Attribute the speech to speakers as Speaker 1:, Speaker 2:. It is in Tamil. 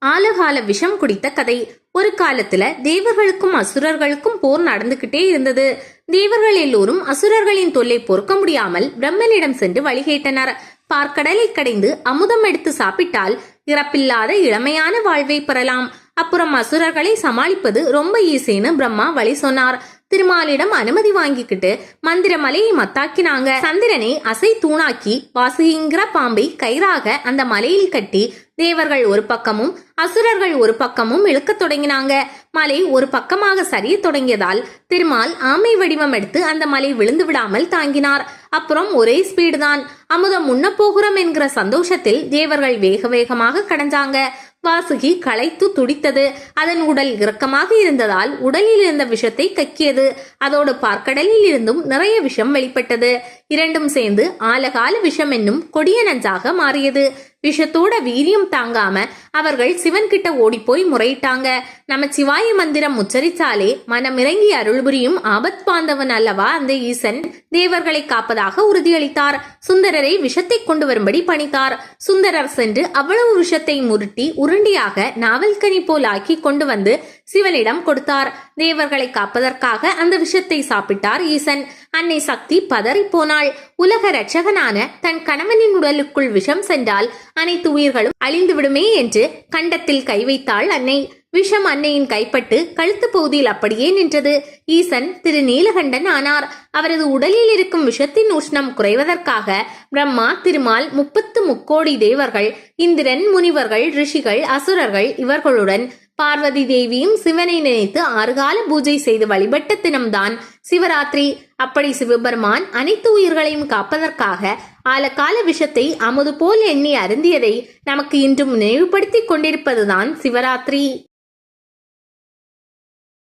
Speaker 1: ஆலகால விஷம் குடித்த கதை. ஒரு காலத்துல தேவர்களுக்கும் அசுரர்களுக்கும் போர் நடந்துகிட்டே இருந்தது. தேவர்கள் எல்லோரும் அசுரர்களின் தொல்லை பொறுக்க முடியாமல் பிரம்மனிடம் சென்று வழி கேட்டனர். பார்க்கடலை கடைந்து அமுதம் எடுத்து சாப்பிட்டால் இறப்பில்லாத இளமையான வாழ்வை பெறலாம். அப்புறம் அசுரர்களை சமாளிப்பது ரொம்ப ஈஸின்னு பிரம்மா வழி சொன்னார். திருமாலிடம் அனுமதி வாங்கிக்கிட்டு மந்திர மலையை மத்தாக்கினாங்க. சந்திரனை அசை தூணாக்கி வாசுகிங்கிற பாம்பை கயிறாக அந்த மலையில் கட்டி தேவர்கள் ஒரு பக்கமும் அசுரர்கள் ஒரு பக்கமும் இழுக்க தொடங்கினாங்க. மலை ஒரு பக்கமாக சரிய தொடங்கியதால் திருமால் ஆமை வடிவம் எடுத்து அந்த மலை விழுந்து விடாமல் தாங்கினார். அப்புறம் ஒரே ஸ்பீடு தான். அமுதம் முன்ன போகிறோம் என்கிற சந்தோஷத்தில் தேவர்கள் வேக வேகமாக கடந்தாங்க. வாசுகி களைத்து துடித்தது. அதன் உடல் இறுக்கமாக இருந்ததால் உடலில் இருந்த விஷத்தை கக்கியது. அதோடு பார்க்கடலில் இருந்தும் நிறைய விஷம் வெளிப்பட்டது. இரண்டும் சேர்ந்து ஆலகால விஷம் என்னும் கொடிய நஞ்சாக மாறியது. விஷத்தோட வீரியம் தாங்காம அவர்கள் சிவன் கிட்ட ஓடி போய் முறையிட்டாங்க. நம்ம சிவாய மந்திரம் உச்சரித்தாலே மனமிறங்கி அருள் புரியும் ஆபத் பாந்தவன் அல்லவா அந்த ஈசன். தேவர்களை காப்பதாக உறுதியளித்தார். சுந்தரரை விஷத்தை கொண்டு வரும்படி பணித்தார். சுந்தரர் சென்று அவ்வளவு விஷத்தை முருட்டி உருண்டியாக நாவல்கனி போல் ஆக்கி கொண்டு வந்து சிவனிடம் கொடுத்தார். தேவர்களை காப்பதற்காக அந்த விஷத்தை சாப்பிட்டார் ஈசன். அன்னை சக்தி பதறி போனாள். உலக ரட்சகனான தன் கணவனின் உடலுக்குள் விஷம் சென்றால் அனைத்து உயிர்களும் அழிந்து விடுமே என்று கண்டத்தில் கை வைத்தாள் அன்னை. விஷம் அன்னையின் கைப்பட்டு கழுத்து பகுதியில் அப்படியே நின்றது. ஈசன் திரு நீலகண்டன் ஆனார். அவரது உடலில் இருக்கும் விஷத்தின் உஷ்ணம் குறைவதற்காக பிரம்மா, திருமால், 33 தேவர்கள், இந்திரன், முனிவர்கள், ரிஷிகள், அசுரர்கள் இவர்களுடன் பார்வதி தேவியும் சிவனை நினைத்து 6 கால பூஜை செய்து வழிபட்ட தினம்தான் சிவராத்திரி. அப்படி சிவபெருமான் அனைத்து உயிர்களையும் காப்பதற்காக ஆலகால விஷத்தை அமுது போல் எண்ணி அருந்தியதை நமக்கு இன்றும் நினைவுபடுத்திக் கொண்டிருப்பதுதான் சிவராத்திரி.